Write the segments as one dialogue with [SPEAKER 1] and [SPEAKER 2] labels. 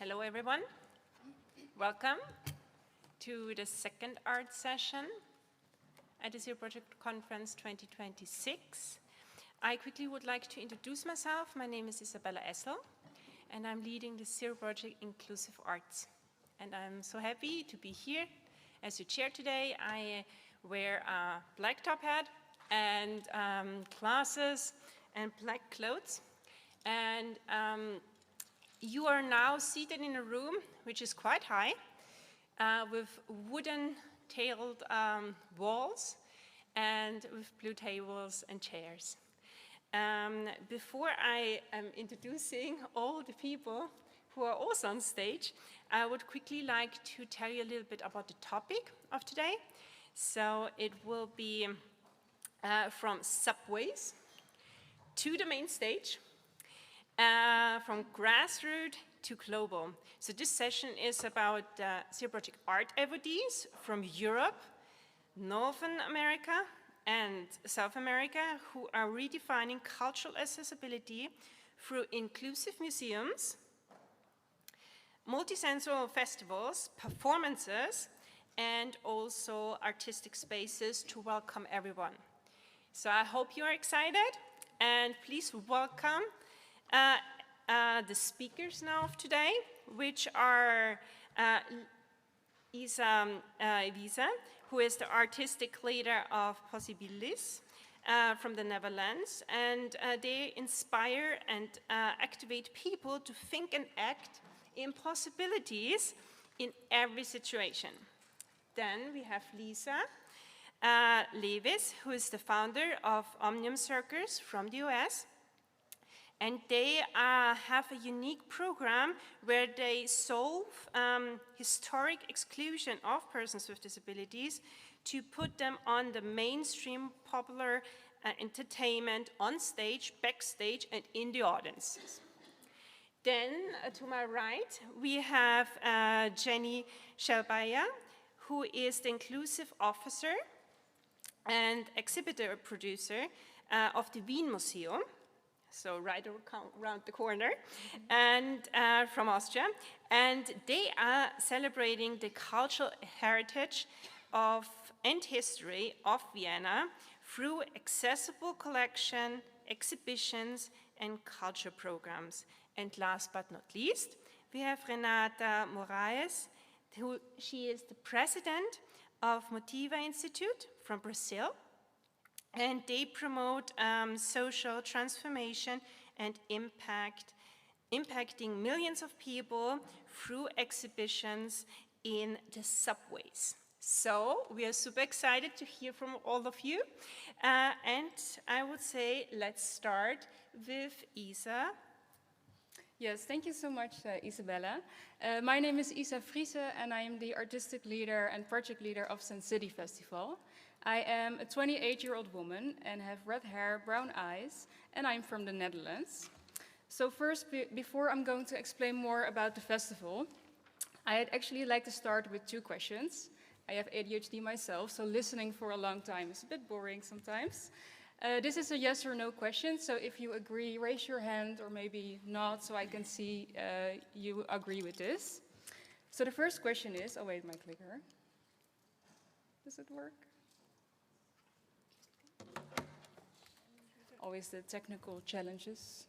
[SPEAKER 1] Hello, everyone. Welcome to the second art session at the Zero Project Conference 2026. I quickly would like to introduce myself. My name is Isabella Essel, and I'm leading the Zero Project Inclusive Arts. And I'm so happy to be here as your chair today. I wear a black top hat and glasses and black clothes. And you are now seated in a room which is quite high with wooden-tailed walls and with blue tables and chairs. Before I am introducing all the people who are also on stage, I would quickly like to tell you a little bit about the topic of today. So it will be from subways to the main stage, from grassroots to global. So this session is about Zero Project Art Awardees from Europe, Northern America, and South America, who are redefining cultural accessibility through inclusive museums, multisensory festivals, performances, and also artistic spaces to welcome everyone. So I hope you are excited, and please welcome the speakers now of today, which are Isa Wiese, who is the artistic leader of Possibilities from the Netherlands, and they inspire and activate people to think and act in possibilities in every situation. Then we have Lisa Lewis, who is the founder of Omnium Circus from the US. And they have a unique program where they solve historic exclusion of persons with disabilities to put them on the mainstream popular entertainment on stage, backstage, and in the audiences. Then to my right, we have Jenny Shelbaya, who is the inclusive officer and exhibitor producer of the Wien Museum. So right around the corner, and from Austria. And they are celebrating the cultural heritage of and history of Vienna through accessible collection, exhibitions, and culture programs. And last but not least, we have Renata Moraes, she is the president of Motiva Institute from Brazil. And they promote social transformation and impacting millions of people through exhibitions in the subways. So we are super excited to hear from all of you. And I would say let's start with Isa.
[SPEAKER 2] Yes, thank you so much, Isabella. My name is Isa Friese, and I am the artistic leader and project leader of Sun City Festival. I am a 28-year-old woman and have red hair, brown eyes, and I'm from the Netherlands. So first, before I'm going to explain more about the festival, I'd actually like to start with two questions. I have ADHD myself, so listening for a long time is a bit boring sometimes. This is a yes or no question, so if you agree, raise your hand, or maybe not, so I can see you agree with this. So the first question is, oh wait, my clicker. Does it work? Always the technical challenges.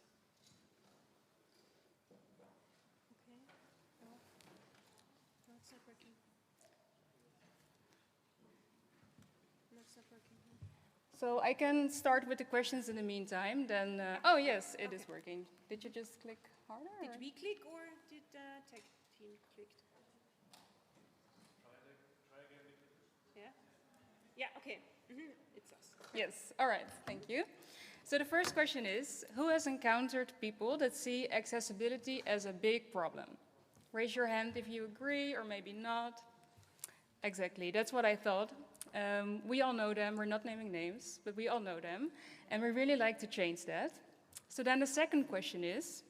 [SPEAKER 1] Okay. No, it's not working. No, it's not working.
[SPEAKER 2] So I can start with the questions in the meantime. Then, oh yes, it is working. Did you just click harder?
[SPEAKER 1] Did we click or did the tech team click?
[SPEAKER 3] Try again.
[SPEAKER 1] Yeah. Yeah. Okay. It's us.
[SPEAKER 2] Yes. All right. Thank you. So the first question is, who has encountered people that see accessibility as a big problem? Raise your hand if you agree, or maybe not. Exactly, that's what I thought. We all know them, we're not naming names, but we all know them, and we really like to change that. So then the second question is,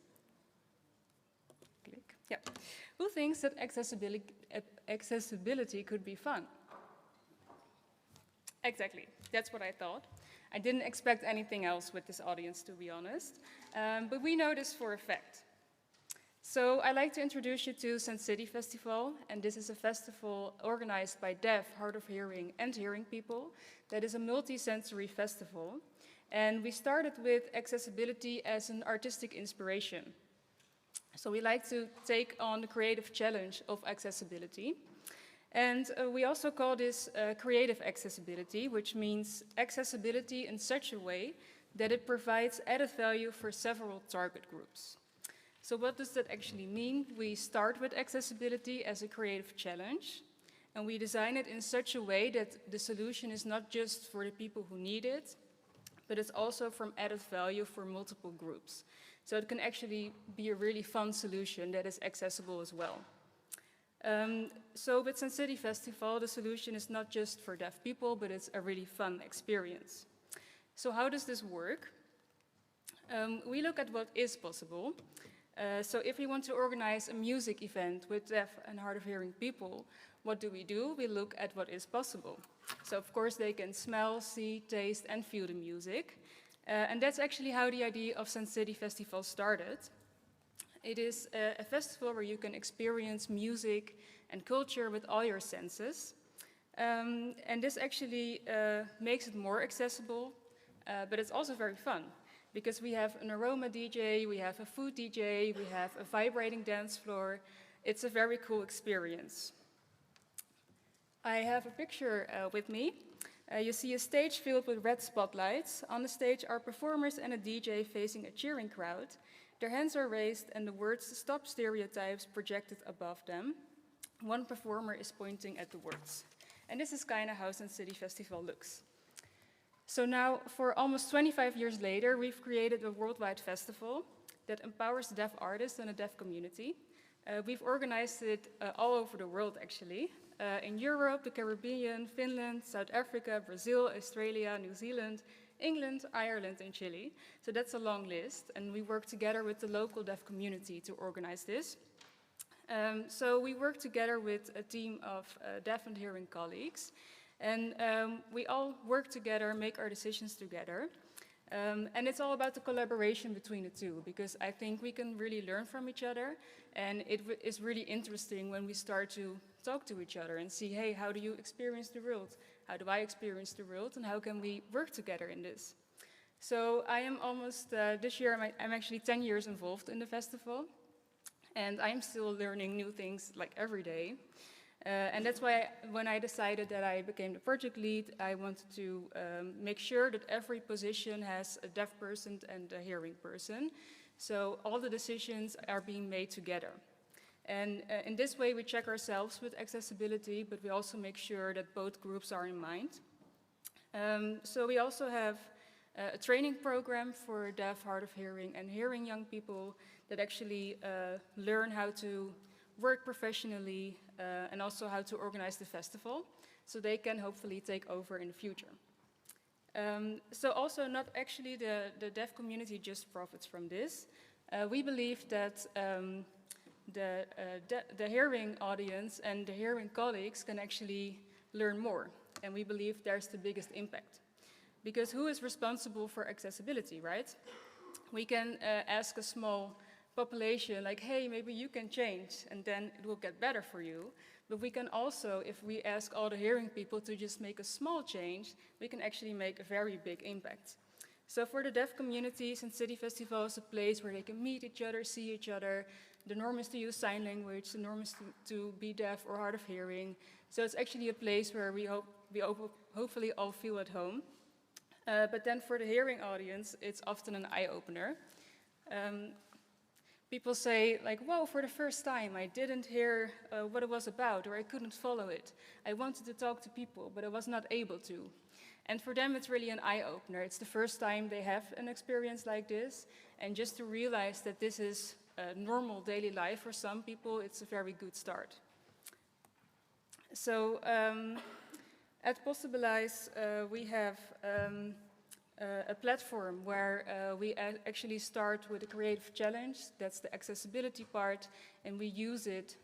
[SPEAKER 2] who thinks that accessibility could be fun? Exactly, that's what I thought. I didn't expect anything else with this audience, to be honest, but we know this for a fact. So I'd like to introduce you to Sun City Festival, and this is a festival organized by deaf, hard of hearing, and hearing people. That is a multisensory festival, and we started with accessibility as an artistic inspiration. So we like to take on the creative challenge of accessibility. And we also call this creative accessibility, which means accessibility in such a way that it provides added value for several target groups. So what does that actually mean? We start with accessibility as a creative challenge, and we design it in such a way that the solution is not just for the people who need it, but it's also from added value for multiple groups. So it can actually be a really fun solution that is accessible as well. So with Sun City Festival, the solution is not just for deaf people, but it's a really fun experience. So how does this work? We look at what is possible. So if we want to organize a music event with deaf and hard of hearing people, what do? We look at what is possible. So of course they can smell, see, taste, and feel the music. And that's actually how the idea of Sun City Festival started. It is a festival where you can experience music and culture with all your senses. And this actually makes it more accessible, but it's also very fun, because we have an aroma DJ, we have a food DJ, we have a vibrating dance floor. It's a very cool experience. I have a picture with me. You see a stage filled with red spotlights. On the stage are performers and a DJ facing a cheering crowd. Their hands are raised and the words "Stop Stereotypes" projected above them. One performer is pointing at the words. And this is kind of how Sun City Festival looks. So now, for almost 25 years later, we've created a worldwide festival that empowers deaf artists and the deaf community. We've organized it all over the world, actually. In Europe, the Caribbean, Finland, South Africa, Brazil, Australia, New Zealand, England, Ireland, and Chile. So that's a long list, and we work together with the local deaf community to organize this. So we work together with a team of deaf and hearing colleagues, and we all work together, make our decisions together. And it's all about the collaboration between the two, because I think we can really learn from each other, and it is really interesting when we start to talk to each other and see, hey, how do you experience the world? How do I experience the world, and how can we work together in this? So I am almost, this year I'm actually 10 years involved in the festival, and I'm still learning new things like every day. And that's why when I decided that I became the project lead, I wanted to make sure that every position has a deaf person and a hearing person. So all the decisions are being made together. And in this way, we check ourselves with accessibility, but we also make sure that both groups are in mind. So we also have a training program for deaf, hard of hearing, and hearing young people that actually learn how to work professionally and also how to organize the festival, so they can hopefully take over in the future. So also not actually the deaf community just profits from this. We believe that the hearing audience and the hearing colleagues can actually learn more, and we believe there's the biggest impact. Because who is responsible for accessibility, right? We can ask a small population like, hey, maybe you can change and then it will get better for you. But we can also, if we ask all the hearing people to just make a small change, we can actually make a very big impact. So for the deaf community, Sun City Festival is a place where they can meet each other, see each other. The norm is to use sign language, the norm is to be deaf or hard of hearing. So it's actually a place where we hopefully all feel at home. But then for the hearing audience, it's often an eye-opener. People say, like, whoa, for the first time, I didn't hear what it was about, or I couldn't follow it. I wanted to talk to people, but I was not able to. And for them, it's really an eye-opener. It's the first time they have an experience like this, and just to realize that this is a normal daily life for some people, it's a very good start. So at Possibilize, we have a platform where we actually start with a creative challenge. That's the accessibility part, and we use it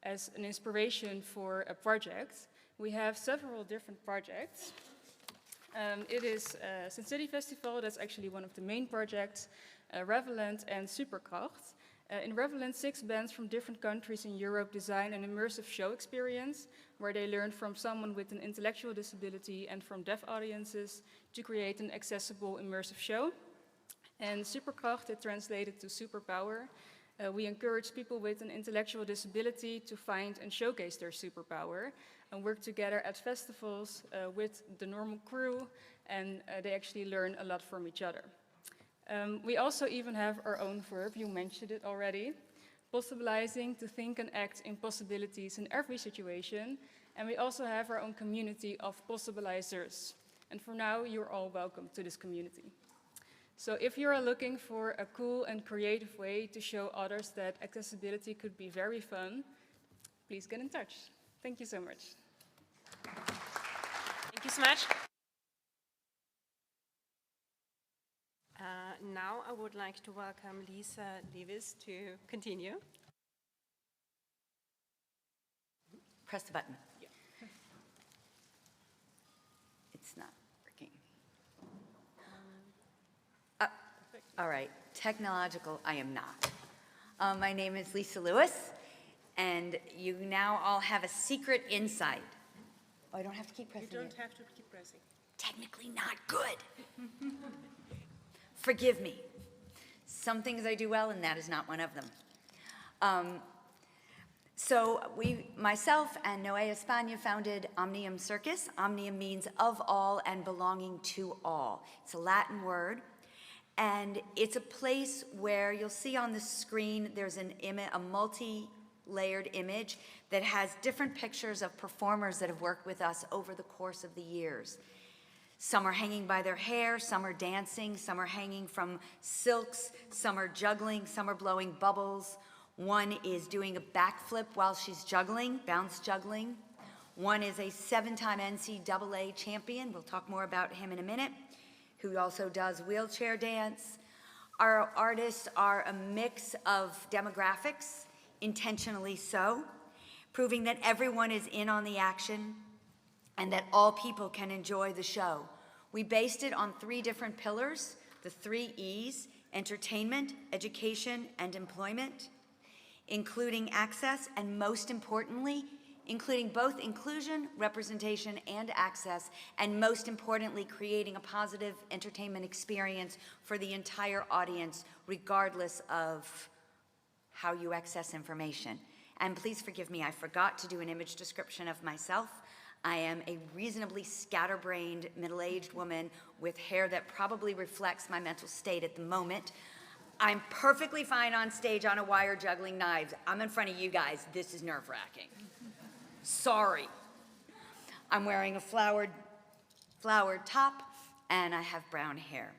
[SPEAKER 2] as an inspiration for a project. We have several different projects. It is Sun City Festival, that's actually one of the main projects, Revelant and Superkracht. In Revelant, 6 bands from different countries in Europe design an immersive show experience where they learn from someone with an intellectual disability and from deaf audiences to create an accessible immersive show. And Superkracht, it translated to superpower. We encourage people with an intellectual disability to find and showcase their superpower and work together at festivals with the normal crew, and they actually learn a lot from each other. We also even have our own verb, you mentioned it already, possibilizing to think and act in possibilities in every situation. And we also have our own community of possibilizers. And for now, you're all welcome to this community. So if you are looking for a cool and creative way to show others that accessibility could be very fun, please get in touch. Thank you so much.
[SPEAKER 1] Thank you so much. Now I would like to welcome Lisa Davis to continue.
[SPEAKER 3] Press the button. Yeah. It's not working. All right, technological, I am not. My name is Lisa Lewis, and you now all have a secret insight. Oh, I don't have to keep pressing.
[SPEAKER 1] You don't have to keep pressing.
[SPEAKER 3] Technically not good. Forgive me. Some things I do well, and that is not one of them. So myself and Noe España founded Omnium Circus. Omnium means of all and belonging to all. It's a Latin word, and it's a place where you'll see on the screen there's a multi-layered image that has different pictures of performers that have worked with us over the course of the years. Some are hanging by their hair, some are dancing, some are hanging from silks, some are juggling, some are blowing bubbles. One is doing a backflip while she's juggling, bounce juggling. One is a 7-time NCAA champion, we'll talk more about him in a minute, who also does wheelchair dance. Our artists are a mix of demographics, intentionally so, proving that everyone is in on the action and that all people can enjoy the show. We based it on 3 different pillars, the 3 E's, entertainment, education, and employment, including access, and most importantly, including both inclusion, representation, and access, and most importantly, creating a positive entertainment experience for the entire audience, regardless of how you access information. And please forgive me, I forgot to do an image description of myself. I am a reasonably scatterbrained, middle-aged woman with hair that probably reflects my mental state at the moment. I'm perfectly fine on stage on a wire juggling knives. I'm in front of you guys. This is nerve-wracking. Sorry. I'm wearing a flowered top, and I have brown hair.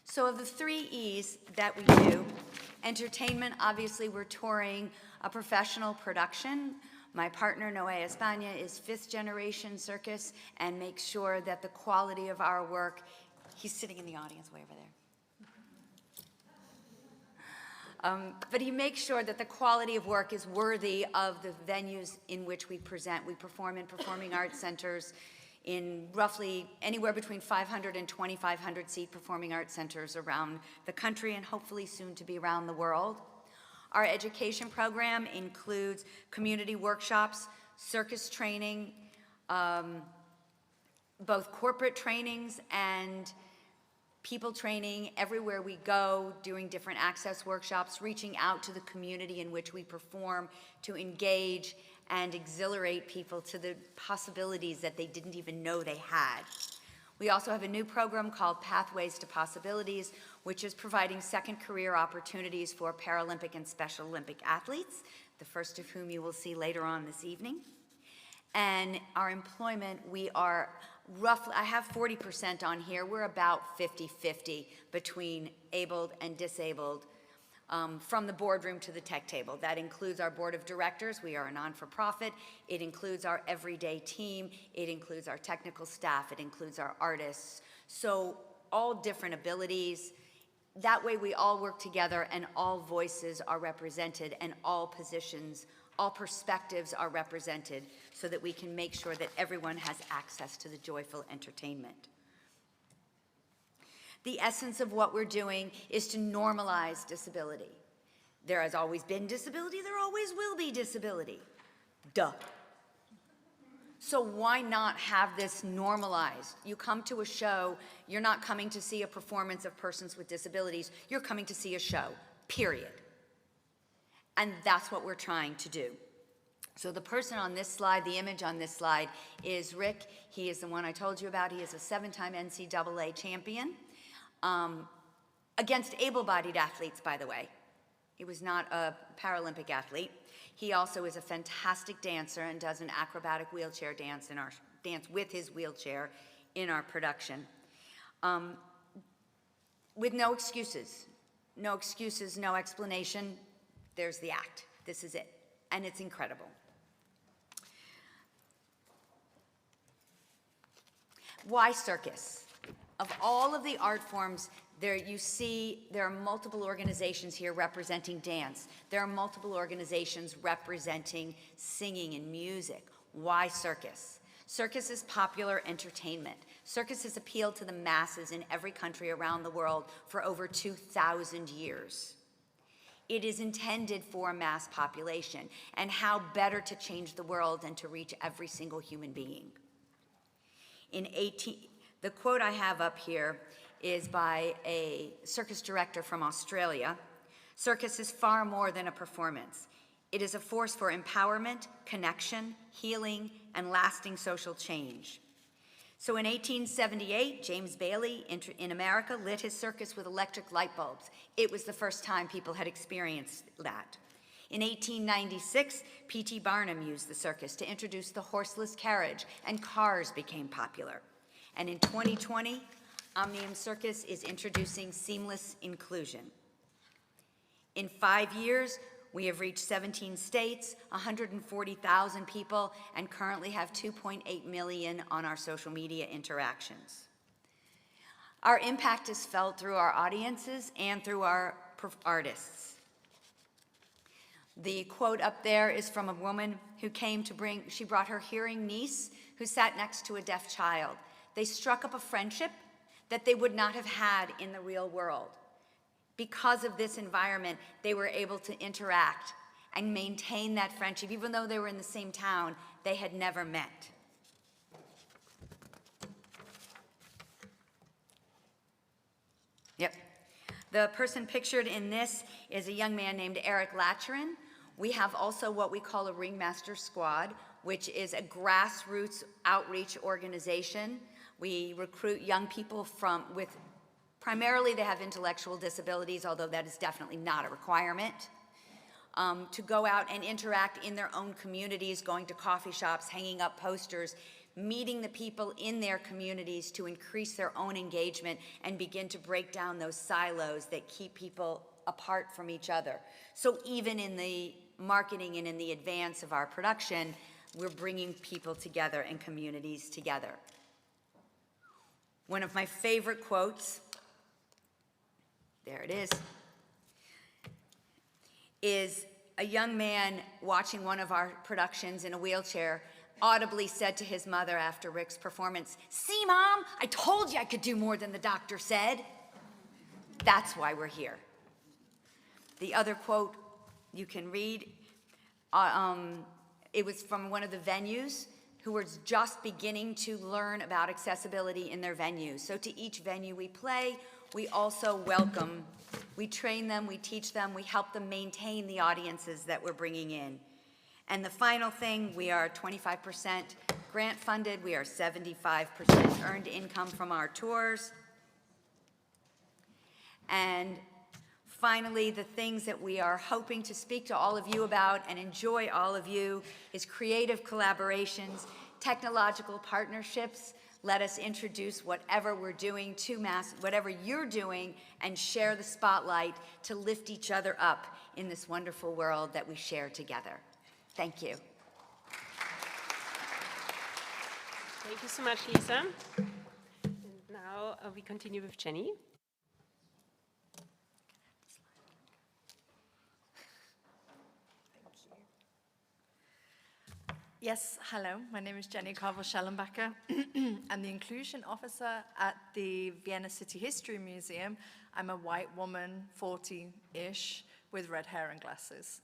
[SPEAKER 3] So of the 3 E's that we do, entertainment, obviously we're touring a professional production. My partner, Noe España, is 5th generation circus and makes sure that the quality of our work, he's sitting in the audience way over there. But he makes sure that the quality of work is worthy of the venues in which we present. We perform in performing arts centers in roughly anywhere between 500 and 2,500 seat performing arts centers around the country and hopefully soon to be around the world. Our education program includes community workshops, circus training, both corporate trainings and people training everywhere we go, doing different access workshops, reaching out to the community in which we perform to engage and exhilarate people to the possibilities that they didn't even know they had. We also have a new program called Pathways to Possibilities, which is providing second career opportunities for Paralympic and Special Olympic athletes, the first of whom you will see later on this evening. And our employment, we are roughly, I have 40% on here, we're about 50-50 between abled and disabled, from the boardroom to the tech table. That includes our board of directors. We are a non-for-profit. It includes our everyday team. It includes our technical staff. It includes our artists. So all different abilities. That way we all work together and all voices are represented and all positions, all perspectives are represented so that we can make sure that everyone has access to the joyful entertainment. The essence of what we're doing is to normalize disability. There has always been disability, there always will be disability. Duh. So why not have this normalized? You come to a show, you're not coming to see a performance of persons with disabilities, you're coming to see a show, period. And that's what we're trying to do. So the person on this slide, the image on this slide, is Rick. He is the one I told you about. He is a 7-time NCAA champion against able-bodied athletes, by the way. He was not a Paralympic athlete. He also is a fantastic dancer and does an acrobatic wheelchair dance with his wheelchair in our production. With no excuses. No excuses, no explanation. There's the act. This is it. And it's incredible. Why circus? Of all of the art forms, you see there are multiple organizations here representing dance. There are multiple organizations representing singing and music. Why circus? Circus is popular entertainment. Circus has appealed to the masses in every country around the world for over 2,000 years. It is intended for a mass population, and how better to change the world than to reach every single human being. The quote I have up here is by a circus director from Australia. Circus is far more than a performance. It is a force for empowerment, connection, healing, and lasting social change. So in 1878, James Bailey in America lit his circus with electric light bulbs. It was the first time people had experienced that. In 1896, P.T. Barnum used the circus to introduce the horseless carriage, and cars became popular. And in 2020, Omnium Circus is introducing seamless inclusion. In 5 years, we have reached 17 states, 140,000 people, and currently have 2.8 million on our social media interactions. Our impact is felt through our audiences and through our artists. The quote up there is from a woman who she brought her hearing niece who sat next to a deaf child. They struck up a friendship that they would not have had in the real world. Because of this environment, they were able to interact and maintain that friendship. Even though they were in the same town, they had never met. Yep. The person pictured in this is a young man named Eric Latcherin. We have also what we call a Ringmaster Squad, which is a grassroots outreach organization. We recruit young people primarily they have intellectual disabilities, although that is definitely not a requirement, to go out and interact in their own communities, going to coffee shops, hanging up posters, meeting the people in their communities to increase their own engagement and begin to break down those silos that keep people apart from each other. So even in the marketing and in the advance of our production, we're bringing people together and communities together. One of my favorite quotes, there it is a young man watching one of our productions in a wheelchair audibly said to his mother after Rick's performance, "See, Mom, I told you I could do more than the doctor said." That's why we're here. The other quote you can read, it was from one of the venues who was just beginning to learn about accessibility in their venues. So to each venue we play, we also welcome, we train them, we teach them, we help them maintain the audiences that we're bringing in. And the final thing, we are 25% grant funded, we are 75% earned income from our tours. And finally, the things that we are hoping to speak to all of you about and enjoy all of you is creative collaborations, technological partnerships. Let us introduce whatever we're doing to whatever you're doing, and share the spotlight to lift each other up in this wonderful world that we share together. Thank you.
[SPEAKER 1] Thank you so much, Lisa. And now we continue with Jenny.
[SPEAKER 4] Yes, hello. My name is Jenny Carvel-Schellenbacher. I'm the inclusion officer at the Vienna City History Museum. I'm a white woman, 40-ish, with red hair and glasses.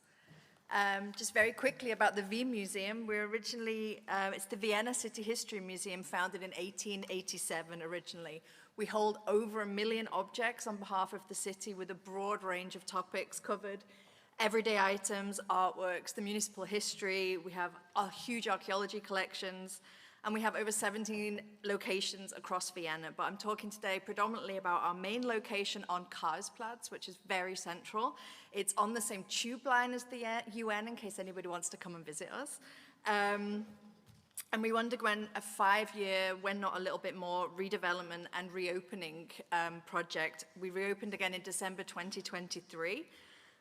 [SPEAKER 4] Just very quickly about the V Museum. We're originally, it's the Vienna City History Museum, founded in 1887 originally. We hold over 1 million objects on behalf of the city with a broad range of topics covered. Everyday items, artworks, the municipal history, we have huge archaeology collections, and we have over 17 locations across Vienna. But I'm talking today predominantly about our main location on Karlsplatz, which is very central. It's on the same tube line as the UN, in case anybody wants to come and visit us. And we underwent a 5-year, when not a little bit more, redevelopment and reopening project. We reopened again in December 2023.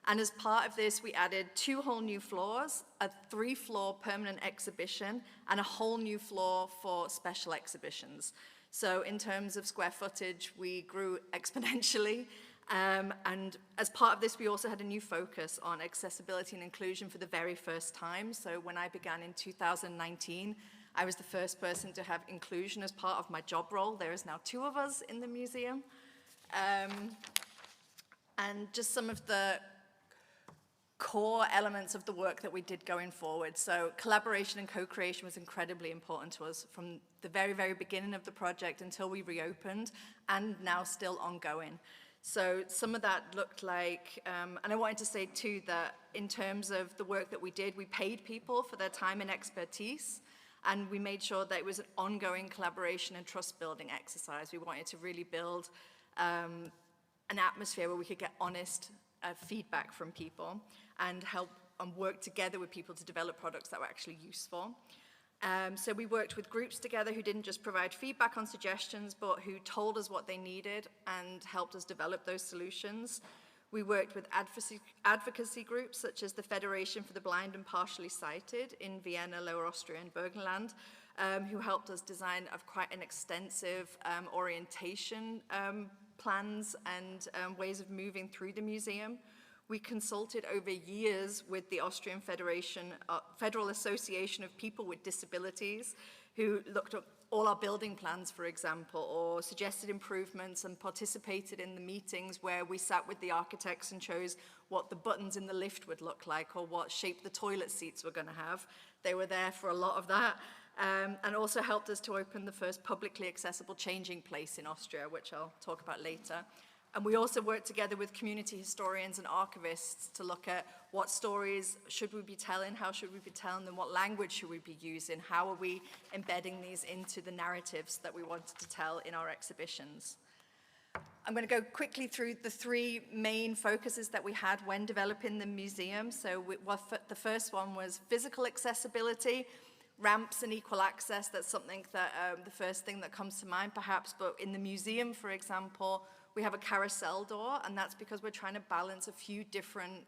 [SPEAKER 4] And as part of this, we added 2 whole new floors, a 3-floor permanent exhibition, and a whole new floor for special exhibitions. So in terms of square footage, we grew exponentially. And as part of this, we also had a new focus on accessibility and inclusion for the very first time. So when I began in 2019, I was the first person to have inclusion as part of my job role. There is now 2 of us in the museum. And just some of the core elements of the work that we did going forward. So collaboration and co-creation was incredibly important to us from the very, very beginning of the project until we reopened, and now still ongoing. So some of that looked like, and I wanted to say too that in terms of the work that we did, we paid people for their time and expertise, and we made sure that it was an ongoing collaboration and trust building exercise. We wanted to really build an atmosphere where we could get honest feedback from people and help and work together with people to develop products that were actually useful. So we worked with groups together who didn't just provide feedback on suggestions, but who told us what they needed and helped us develop those solutions. We worked with advocacy groups such as the Federation for the Blind and Partially Sighted in Vienna, Lower Austria, and Burgenland, who helped us design quite an extensive orientation plans and ways of moving through the museum. We consulted over years with the Austrian Federal Association of People with Disabilities, who looked at all our building plans, for example, or suggested improvements and participated in the meetings where we sat with the architects and chose what the buttons in the lift would look like or what shape the toilet seats were going to have. They were there for a lot of that. And also helped us to open the first publicly accessible changing place in Austria, which I'll talk about later. And we also worked together with community historians and archivists to look at what stories should we be telling, how should we be telling them, what language should we be using, how are we embedding these into the narratives that we wanted to tell in our exhibitions. I'm going to go quickly through the 3 main focuses that we had when developing the museum. So the first one was physical accessibility. Ramps and equal access, that's something that, the first thing that comes to mind perhaps, but in the museum, for example, we have a carousel door, and that's because we're trying to balance a few different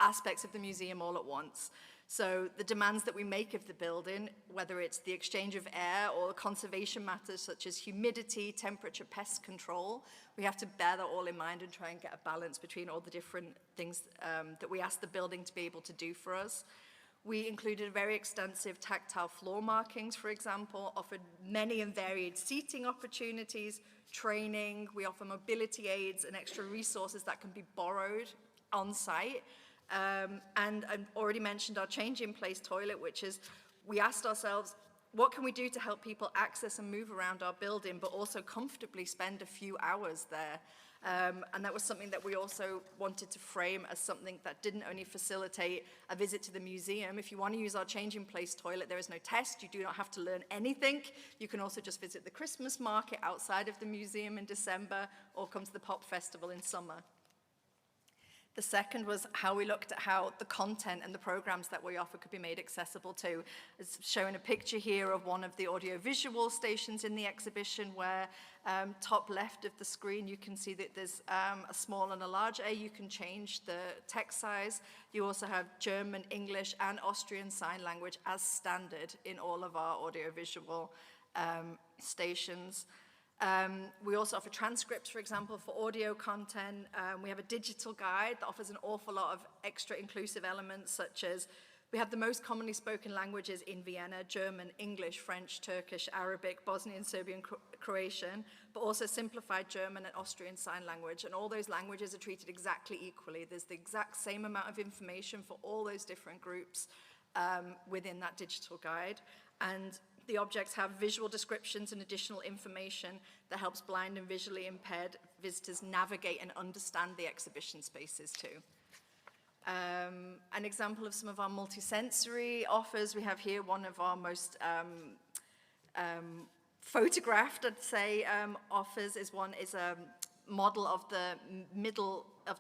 [SPEAKER 4] aspects of the museum all at once. So the demands that we make of the building, whether it's the exchange of air or conservation matters such as humidity, temperature, pest control, we have to bear that all in mind and try and get a balance between all the different things that we ask the building to be able to do for us. We included very extensive tactile floor markings, for example, offered many and varied seating opportunities, training. We offer mobility aids and extra resources that can be borrowed on site. And I've already mentioned our change-in-place toilet, which is, we asked ourselves, what can we do to help people access and move around our building, but also comfortably spend a few hours there? And that was something that we also wanted to frame as something that didn't only facilitate a visit to the museum. If you want to use our change-in-place toilet, there is no test. You do not have to learn anything. You can also just visit the Christmas market outside of the museum in December or come to the pop festival in summer. The second was how we looked at how the content and the programs that we offer could be made accessible too. It's showing a picture here of one of the audiovisual stations in the exhibition where top left of the screen you can see that there's a small and a large A. You can change the text size. You also have German, English, and Austrian Sign Language as standard in all of our audiovisual stations. We also offer transcripts, for example, for audio content. We have a digital guide that offers an awful lot of extra inclusive elements, such as We have the most commonly spoken languages in Vienna: German, English, French, Turkish, Arabic, Bosnian, Serbian, Croatian, but also simplified German and Austrian Sign Language. And all those languages are treated exactly equally. There's the exact same amount of information for all those different groups within that digital guide. And the objects have visual descriptions and additional information that helps blind and visually impaired visitors navigate and understand the exhibition spaces too. An example of some of our multisensory offers, we have here one of our most photographed, I'd say, offers is a model of the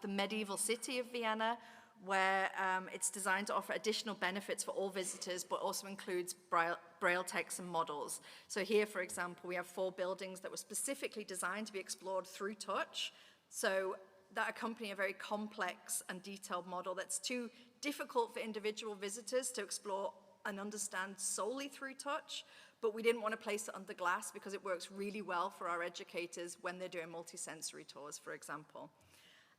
[SPEAKER 4] medieval city of Vienna, where it's designed to offer additional benefits for all visitors, but also includes braille text and models. So here, for example, we have 4 buildings that were specifically designed to be explored through touch. So that accompany a very complex and detailed model that's too difficult for individual visitors to explore and understand solely through touch, but we didn't want to place it under glass because it works really well for our educators when they're doing multisensory tours, for example.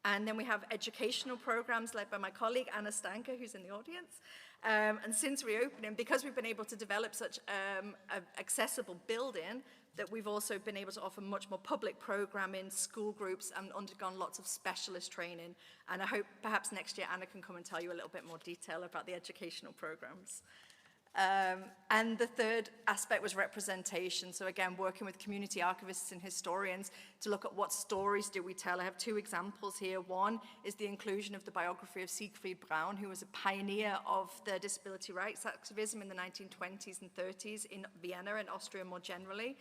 [SPEAKER 4] And then we have educational programs led by my colleague, Anna Stanker, who's in the audience. And since reopening, because we've been able to develop such an accessible building, that we've also been able to offer much more public programming, school groups, and undergone lots of specialist training. And I hope perhaps next year Anna can come and tell you a little bit more detail about the educational programs. And the third aspect was representation. So again, working with community archivists and historians to look at what stories do we tell. I have 2 examples here. One is the inclusion of the biography of Siegfried Braun, who was a pioneer of the disability rights activism in the 1920s and 30s in Vienna and Austria more generally.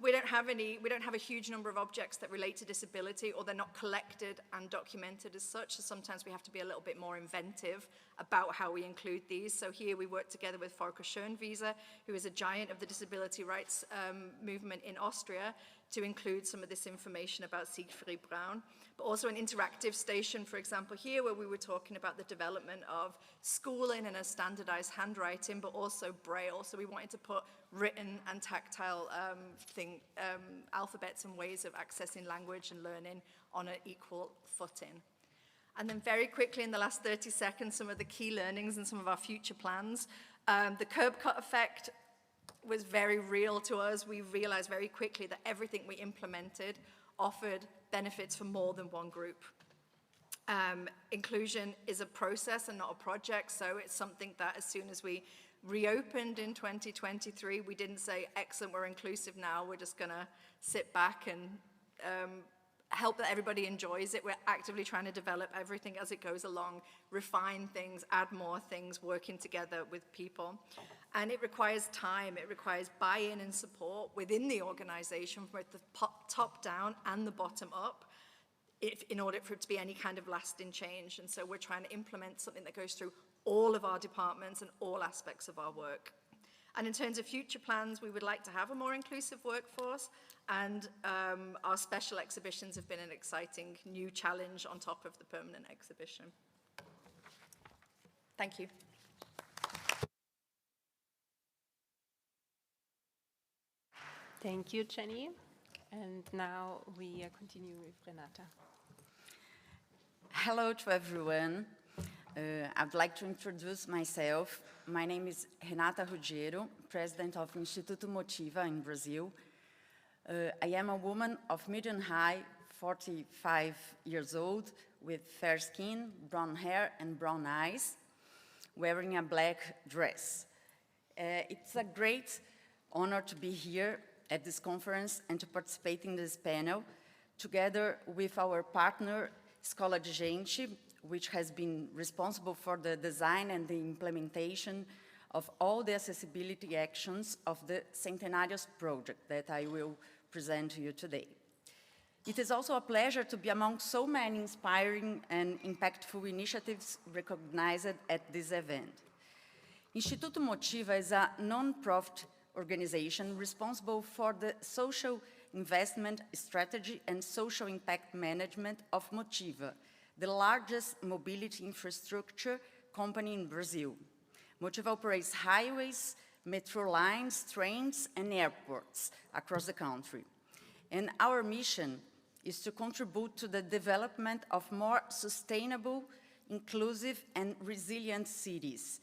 [SPEAKER 4] We don't have a huge number of objects that relate to disability, or they're not collected and documented as such, so sometimes we have to be a little bit more inventive about how we include these. So here we work together with Volker Schönwieser, who is a giant of the disability rights movement in Austria, to include some of this information about Siegfried Braun, but also an interactive station, for example, here, where we were talking about the development of schooling and a standardized handwriting, but also Braille. So we wanted to put written and tactile alphabets and ways of accessing language and learning on an equal footing. And then very quickly, in the last 30 seconds, some of the key learnings and some of our future plans. The curb cut effect was very real to us. We realized very quickly that everything we implemented offered benefits for more than one group. Inclusion is a process and not a project, so it's something that as soon as we reopened in 2023, we didn't say, excellent, we're inclusive now, we're just gonna sit back and help that everybody enjoys it. We're actively trying to develop everything as it goes along, refine things, add more things, working together with people. And it requires time, it requires buy-in and support within the organization, from the top down and the bottom up, in order for it to be any kind of lasting change. And so we're trying to implement something that goes through all of our departments and all aspects of our work. And in terms of future plans, we would like to have a more inclusive workforce, and our special exhibitions have been an exciting new challenge on top of the permanent exhibition. Thank you.
[SPEAKER 1] Thank you, Jenny. And now we continue with Renata.
[SPEAKER 5] Hello to everyone. I'd like to introduce myself. My name is Renata Ruggiero, president of Instituto Motiva in Brazil. I am a woman of medium height, 45 years old, with fair skin, brown hair and brown eyes, wearing a black dress. It's a great honor to be here at this conference and to participate in this panel, together with our partner, Escola de Gente, which has been responsible for the design and the implementation of all the accessibility actions of the Centenarios project that I will present to you today. It is also a pleasure to be among so many inspiring and impactful initiatives recognized at this event. Instituto Motiva is a non-profit organization responsible for the social investment strategy and social impact management of Motiva, the largest mobility infrastructure company in Brazil. Motiva operates highways, metro lines, trains, and airports across the country. And our mission is to contribute to the development of more sustainable, inclusive, and resilient cities.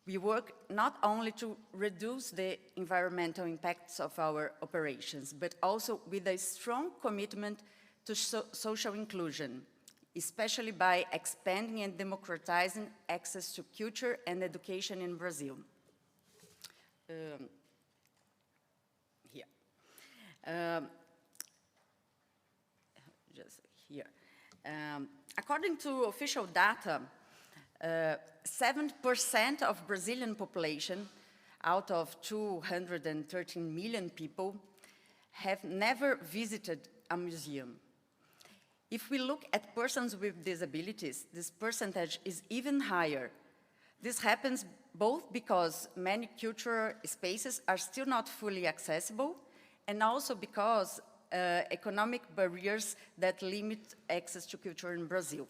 [SPEAKER 5] We work not only to reduce the environmental impacts of our operations, but also with a strong commitment to social inclusion, especially by expanding and democratizing access to culture and education in Brazil. Just here. According to official data, 7% of Brazilian population, out of 213 million people, have never visited a museum. If we look at persons with disabilities, this percentage is even higher. This happens both because many cultural spaces are still not fully accessible, and also because economic barriers that limit access to culture in Brazil.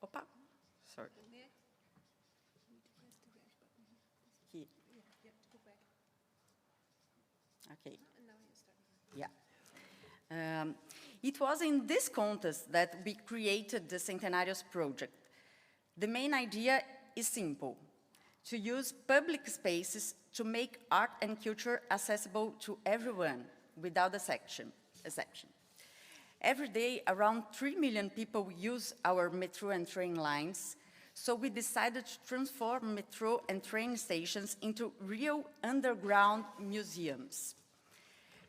[SPEAKER 5] Opa, sorry. Here. Okay. Yeah. It was in this context that we created the Centenarios project. The main idea is simple: to use public spaces to make art and culture accessible to everyone without exception. Every day, around 3 million people use our metro and train lines, so we decided to transform metro and train stations into real underground museums.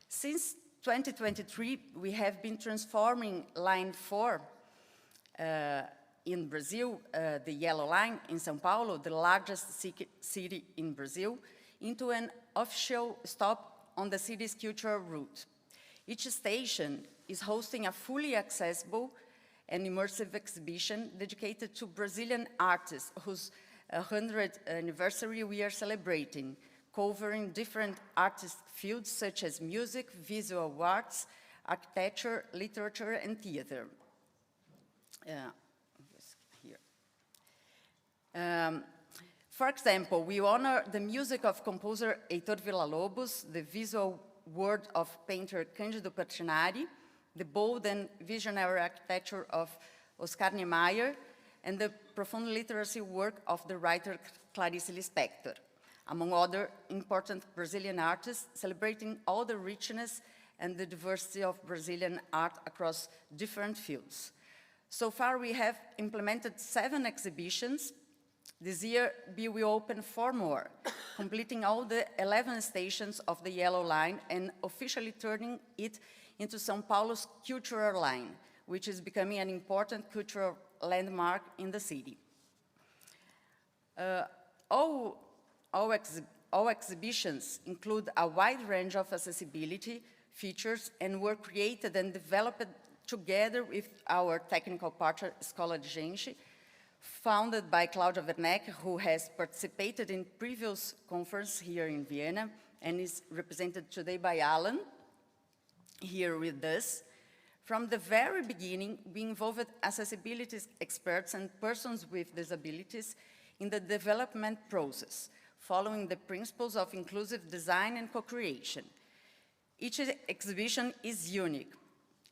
[SPEAKER 5] Since 2023, we have been transforming Line 4 in Brazil, the Yellow Line in São Paulo, the largest city in Brazil, into an official stop on the city's cultural route. Each station is hosting a fully accessible and immersive exhibition dedicated to Brazilian artists whose 100th anniversary we are celebrating, covering different artist fields such as music, visual arts, architecture, literature, and theater. For example, we honor the music of composer Heitor Villa-Lobos, the visual work of painter Cândido Portinari, the bold and visionary architecture of Oscar Niemeyer, and the profound literacy work of the writer Clarice Lispector, among other important Brazilian artists, celebrating all the richness and the diversity of Brazilian art across different fields. So far, we have implemented 7 exhibitions. This year, we will open 4 more, completing all the 11 stations of the Yellow Line and officially turning it into São Paulo's cultural line, which is becoming an important cultural landmark in the city. All exhibitions include a wide range of accessibility features and were created and developed together with our technical partner, Escola de Gente, founded by Claudia Werneck, who has participated in previous conference here in Vienna and is represented today by Alan, here with us. From the very beginning, we involved accessibility experts and persons with disabilities in the development process, following the principles of inclusive design and co-creation. Each exhibition is unique.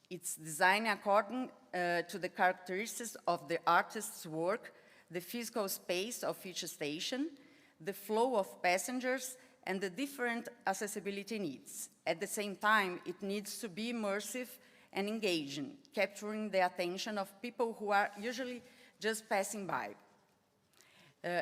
[SPEAKER 5] It's designed according to the characteristics of the artist's work, the physical space of each station, the flow of passengers, and the different accessibility needs. At the same time, it needs to be immersive and engaging, capturing the attention of people who are usually just passing by.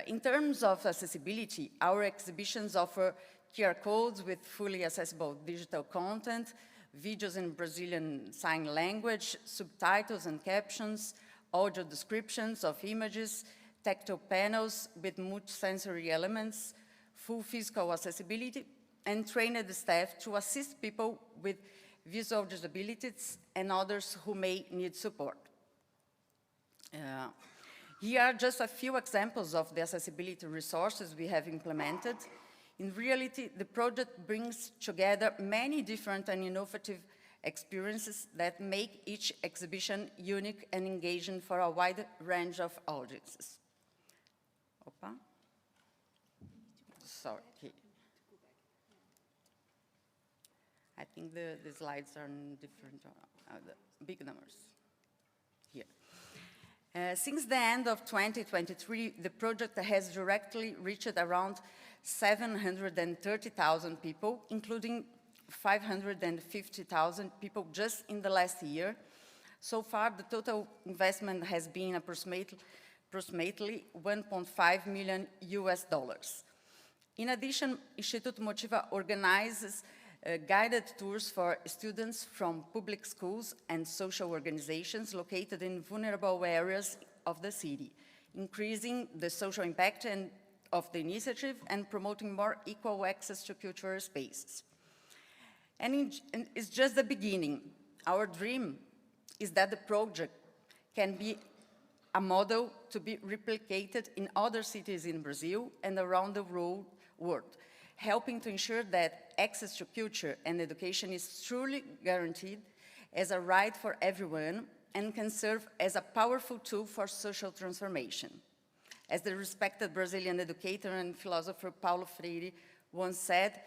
[SPEAKER 5] In terms of accessibility, our exhibitions offer QR codes with fully accessible digital content, videos in Brazilian Sign Language, subtitles and captions, audio descriptions of images, tactile panels with multisensory elements, full physical accessibility, and trained staff to assist people with visual disabilities and others who may need support. Here are just a few examples of the accessibility resources we have implemented. In reality, the project brings together many different and innovative experiences that make each exhibition unique and engaging for a wide range of audiences. Opa. Sorry. I think the slides are in different. the big numbers here. Since the end of 2023, the project has directly reached around 730,000 people, including 550,000 people just in the last year. So far, the total investment has been approximately 1.5 million US dollars. In addition, Instituto Motiva organizes guided tours for students from public schools and social organizations located in vulnerable areas of the city, increasing the social impact of the initiative and promoting more equal access to cultural spaces. And it's just the beginning. Our dream is that the project can be a model to be replicated in other cities in Brazil and around the world, helping to ensure that access to culture and education is truly guaranteed as a right for everyone and can serve as a powerful tool for social transformation. As the respected Brazilian educator and philosopher Paulo Freire once said,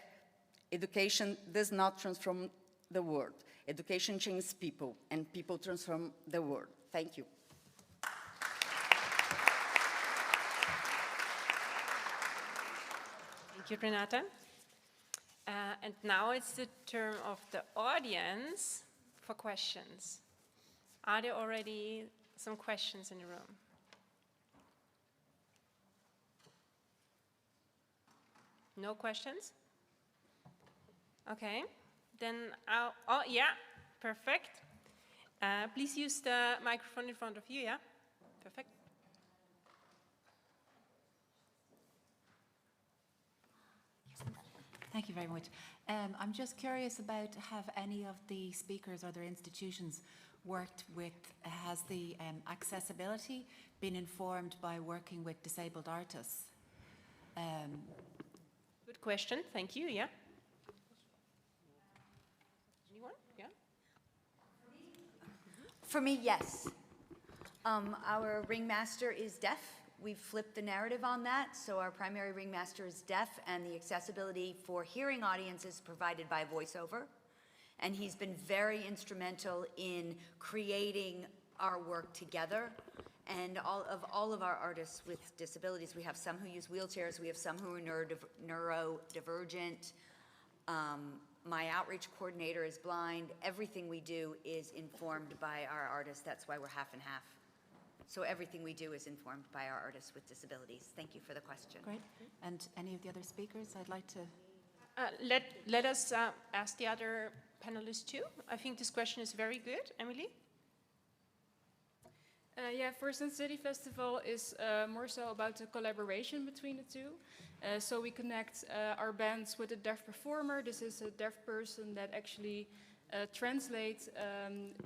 [SPEAKER 5] education does not transform the world. Education changes people, and people transform the world. Thank you.
[SPEAKER 1] Thank you, Renata. And now it's the turn of the audience for questions. Are there already some questions in the room? No questions? Okay, then oh yeah, perfect. Please use the microphone in front of you, yeah? Perfect.
[SPEAKER 6] Thank you very much. I'm just curious about, have any of the speakers or their institutions worked with, has the accessibility been informed by working with disabled artists?
[SPEAKER 1] Good question, thank you, yeah. Anyone? Yeah?
[SPEAKER 3] For me, yes. Our ringmaster is deaf. We've flipped the narrative on that, so our primary ringmaster is deaf, and the accessibility for hearing audiences is provided by voiceover. And he's been very instrumental in creating our work together. And all of our artists with disabilities, we have some who use wheelchairs, we have some who are neurodivergent. My outreach coordinator is blind. Everything we do is informed by our artists. That's why we're half and half. So everything we do is informed by our artists with disabilities. Thank you for the question.
[SPEAKER 6] Great. And any of the other speakers? I'd like to...
[SPEAKER 1] Let us ask the other panelists too. I think this question is very good. Emily?
[SPEAKER 2] Yeah, for Sin City Festival is more so about the collaboration between the two. So we connect our bands with a deaf performer. This is a deaf person that actually translates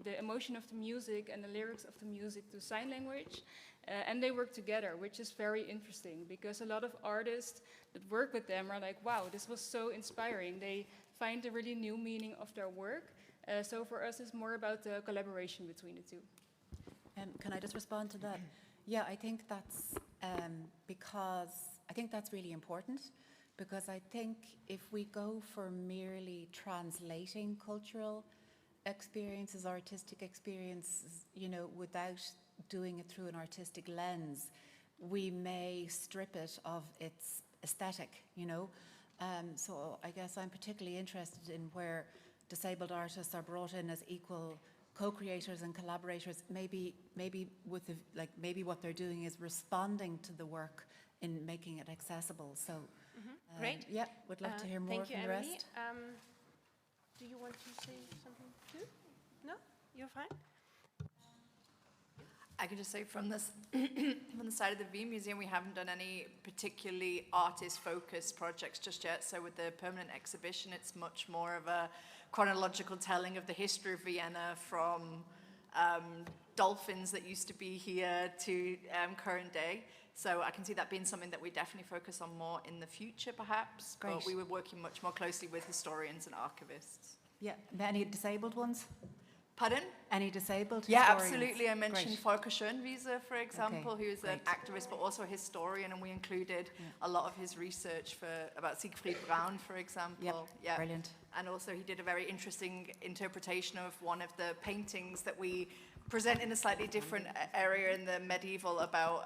[SPEAKER 2] the emotion of the music and the lyrics of the music to sign language. And they work together, which is very interesting because a lot of artists that work with them are like, wow, this was so inspiring. They find a really new meaning of their work. So for us, it's more about the collaboration between the two.
[SPEAKER 6] Can I just respond to that? Yeah, I think that's because I think that's really important, because I think if we go for merely translating cultural experiences, artistic experiences, you know, without doing it through an artistic lens, we may strip it of its aesthetic, you know. So I guess I'm particularly interested in where disabled artists are brought in as equal co-creators and collaborators. Maybe with the, maybe what they're doing is responding to the work in making it accessible. So
[SPEAKER 1] Great.
[SPEAKER 6] Yeah, would love to hear more
[SPEAKER 1] Thank you,
[SPEAKER 6] from the
[SPEAKER 1] Emily.
[SPEAKER 6] rest.
[SPEAKER 1] Do you want to say something too? No? You're fine?
[SPEAKER 4] I can just say from this, from the side of the V Museum, we haven't done any particularly artist-focused projects just yet. So with the permanent exhibition, it's much more of a chronological telling of the history of Vienna, from dolphins that used to be here to current day. So I can see that being something that we definitely focus on more in the future, perhaps.
[SPEAKER 6] Great.
[SPEAKER 4] But we were working much more closely with historians and archivists.
[SPEAKER 6] Yeah, any disabled ones?
[SPEAKER 4] Pardon?
[SPEAKER 6] Any disabled
[SPEAKER 4] Yeah,
[SPEAKER 6] historians?
[SPEAKER 4] absolutely. I mentioned
[SPEAKER 6] Great.
[SPEAKER 4] Volker Schönwieser, for example,
[SPEAKER 6] Okay,
[SPEAKER 4] who's an
[SPEAKER 6] great.
[SPEAKER 4] activist but also a historian, and we included a lot of his research about Siegfried Braun, for example.
[SPEAKER 6] Yep, brilliant.
[SPEAKER 4] And also he did a very interesting interpretation of one of the paintings that we present in a slightly different area in the medieval about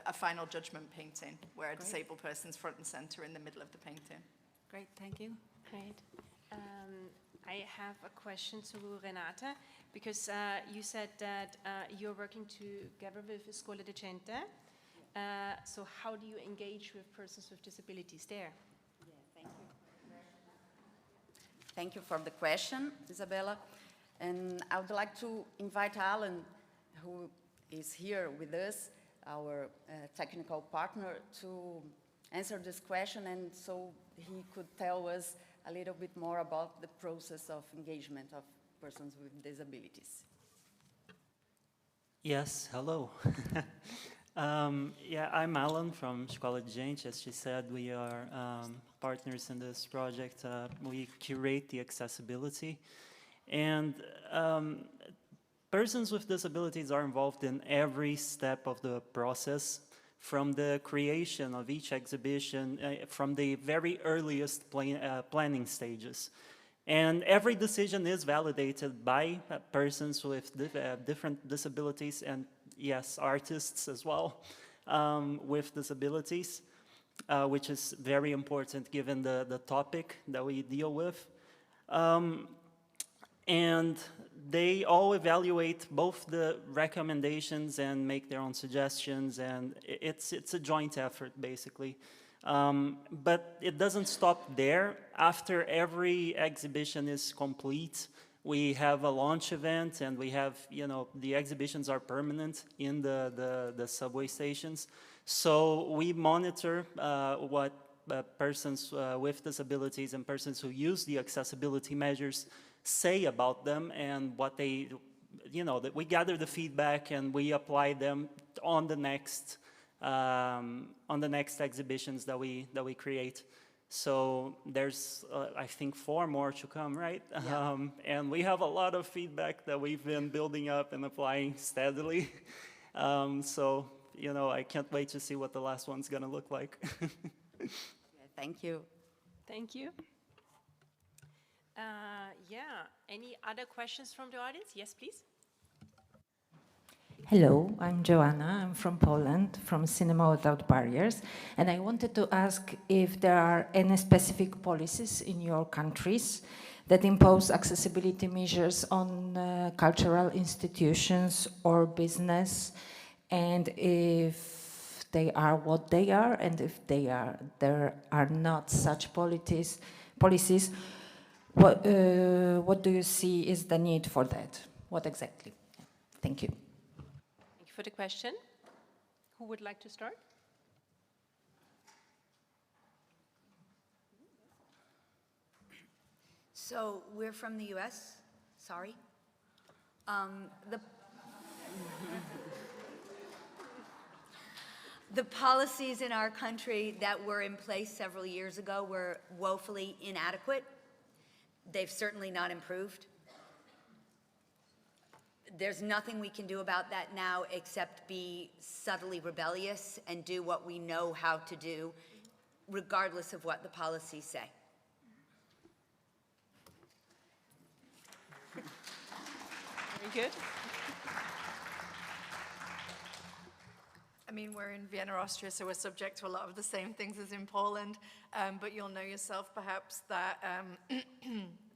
[SPEAKER 4] a final judgment painting, where a disabled person's front and center in the middle of the painting.
[SPEAKER 6] Great, thank you.
[SPEAKER 1] Great. I have a question to Renata, because you said that you're working together with Scuola Decente. So how do you engage with persons with disabilities there?
[SPEAKER 5] Thank you for the question, Isabella. And I would like to invite Alan, who is here with us, our technical partner, to answer this question, and so he could tell us a little bit more about the process of engagement of persons with disabilities.
[SPEAKER 7] Yes, hello. Yeah, I'm Alan from Scuola Decente. As she said, we are partners in this project. We curate the accessibility. And persons with disabilities are involved in every step of the process, from the creation of each exhibition, from the very earliest planning stages. And every decision is validated by persons with different disabilities, and yes, artists as well with disabilities, which is very important given the topic that we deal with. And they all evaluate both the recommendations and make their own suggestions, and it's a joint effort, basically. But it doesn't stop there. After every exhibition is complete, we have a launch event, and we have, the exhibitions are permanent in the subway stations. So we monitor what persons with disabilities and persons who use the accessibility measures say about them, and what they, that we gather the feedback and we apply them on the next exhibitions that we create. So there's, I think, 4 more to come, right?
[SPEAKER 5] Yeah.
[SPEAKER 7] And we have a lot of feedback that we've been building up and applying steadily. So, I can't wait to see what the last one's gonna look like.
[SPEAKER 5] Thank you.
[SPEAKER 1] Thank you. Yeah, any other questions from the audience? Yes, please.
[SPEAKER 8] Hello, I'm Joanna. I'm from Poland, from Cinema Without Barriers. And I wanted to ask if there are any specific policies in your countries that impose accessibility measures on cultural institutions or business, and if they are what they are, and if there are not such policies, what do you see is the need for that? What exactly? Thank you.
[SPEAKER 1] Thank you for the question. Who would like to start?
[SPEAKER 3] So we're from the US, sorry. The policies in our country that were in place several years ago were woefully inadequate. They've certainly not improved. There's nothing we can do about that now except be subtly rebellious and do what we know how to do, regardless of what the policies say.
[SPEAKER 1] Very good.
[SPEAKER 4] I mean, we're in Vienna, Austria, so we're subject to a lot of the same things as in Poland, but you'll know yourself perhaps that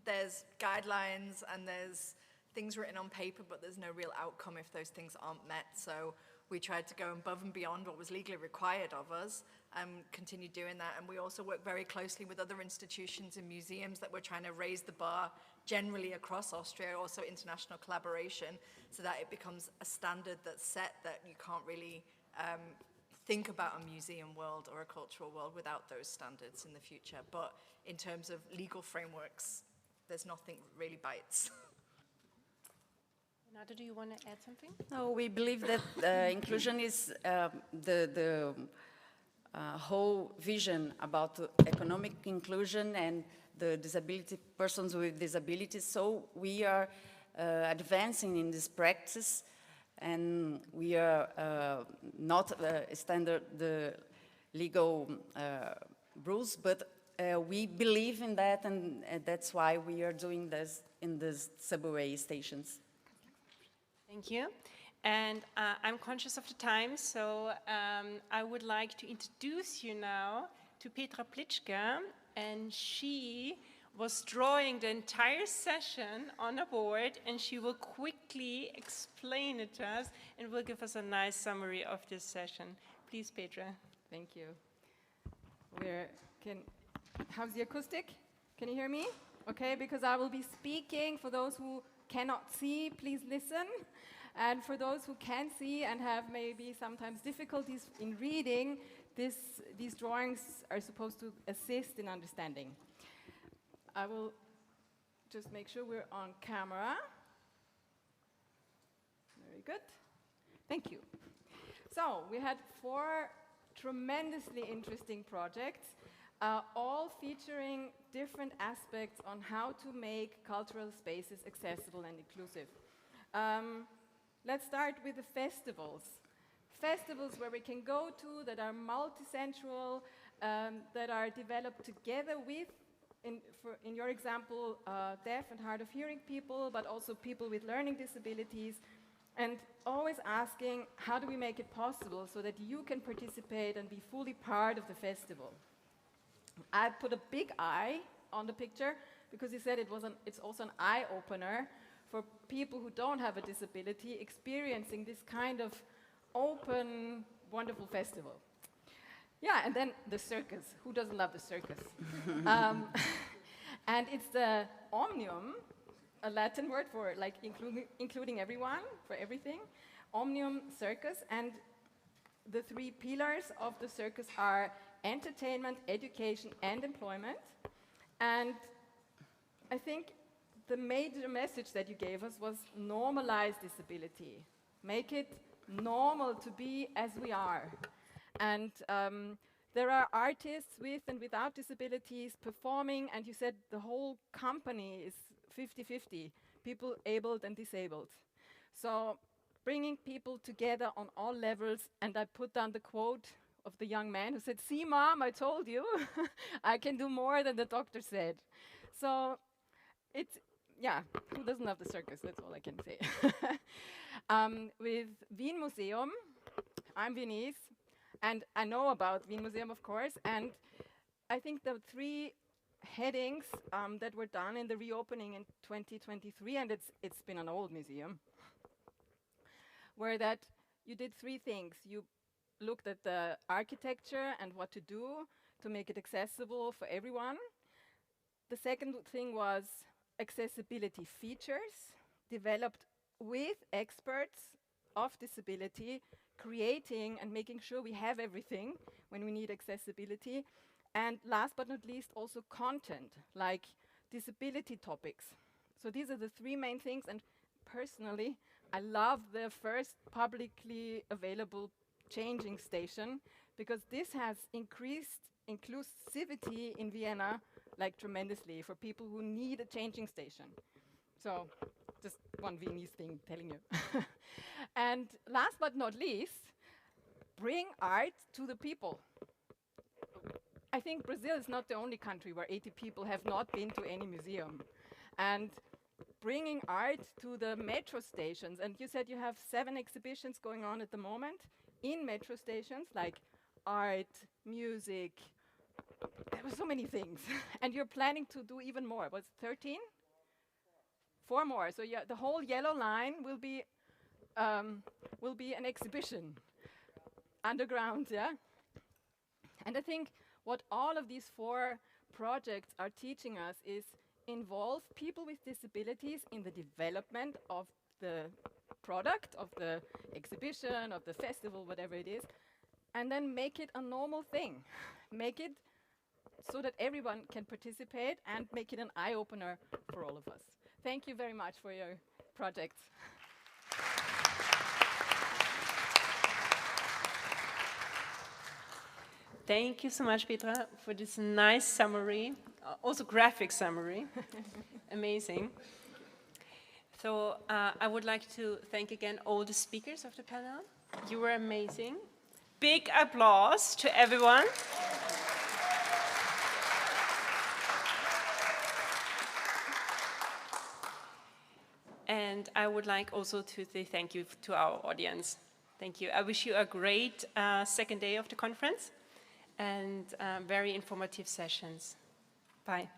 [SPEAKER 4] there's guidelines and there's things written on paper, but there's no real outcome if those things aren't met. So we tried to go above and beyond what was legally required of us and continue doing that. And we also work very closely with other institutions and museums that we're trying to raise the bar generally across Austria, also international collaboration, so that it becomes a standard that's set that you can't really think about a museum world or a cultural world without those standards in the future. But in terms of legal frameworks, there's nothing really bites.
[SPEAKER 1] Renata, do you want to add something?
[SPEAKER 5] No, we believe that inclusion is whole vision about economic inclusion and the persons with disabilities. So we are advancing in this practice, and we are not standard the legal rules, but we believe in that, and that's why we are doing this in these subway stations.
[SPEAKER 1] Thank you. And I'm conscious of the time, so I would like to introduce you now to Petra Plitschke, and she was drawing the entire session on a board, and she will quickly explain it to us and will give us a nice summary of this session. Please, Petra.
[SPEAKER 9] Thank you. How's the acoustic? Can you hear me? Okay, because I will be speaking. For those who cannot see, please listen. And for those who can see and have maybe sometimes difficulties in reading, these drawings are supposed to assist in understanding. I will just make sure we're on camera. Very good. Thank you. So we had 4 tremendously interesting projects, all featuring different aspects on how to make cultural spaces accessible and inclusive. Let's start with the festivals. Festivals where we can go to that are multisensual, that are developed together with, in your example, deaf and hard of hearing people, but also people with learning disabilities, and always asking, how do we make it possible so that you can participate and be fully part of the festival? I put a big eye on the picture because he said it's also an eye-opener for people who don't have a disability experiencing this kind of open, wonderful festival. Yeah, and then the circus. Who doesn't love the circus? And it's the omnium, a Latin word for like including everyone, for everything. Omnium circus, and the 3 pillars of the circus are entertainment, education, and employment. And I think the major message that you gave us was normalize disability. Make it normal to be as we are. And there are artists with and without disabilities performing, and you said the whole company is 50-50, people abled and disabled. So bringing people together on all levels, and I put down the quote of the young man who said, "See, Mom, I told you, I can do more than the doctor said." So it's, yeah, who doesn't love the circus? That's all I can say. With Wien Museum, I'm Viennese, and I know about Wien Museum, of course, and I think the 3 headings that were done in the reopening in 2023, and it's been an old museum, were that you did 3 things. You looked at the architecture and what to do to make it accessible for everyone. The second thing was accessibility features developed with experts of disability, creating and making sure we have everything when we need accessibility. And last but not least, also content, like disability topics. So these are the 3 main things, and personally, I love the first publicly available changing station, because this has increased inclusivity in Vienna like tremendously for people who need a changing station. So just one Viennese thing telling you. And last but not least, bring art to the people. I think Brazil is not the only country where 80 people have not been to any museum. And bringing art to the metro stations, and you said you have 7 exhibitions going on at the moment in metro stations, like art, music, there were so many things. And you're planning to do even more. Was it 13? 4 more. So yeah, the whole yellow line will be an exhibition underground, yeah? And I think what all of these 4 projects are teaching us is involve people with disabilities in the development of the product, of the exhibition, of the festival, whatever it is, and then make it a normal thing. Make it so that everyone can participate and make it an eye-opener for all of us. Thank you very much for your projects.
[SPEAKER 1] Thank you so much, Petra, for this nice summary, also graphic summary. Amazing. So I would like to thank again all the speakers of the panel. You were amazing. Big applause to everyone. And I would like also to say thank you to our audience. Thank you. I wish you a great second day of the conference and very informative sessions. Bye.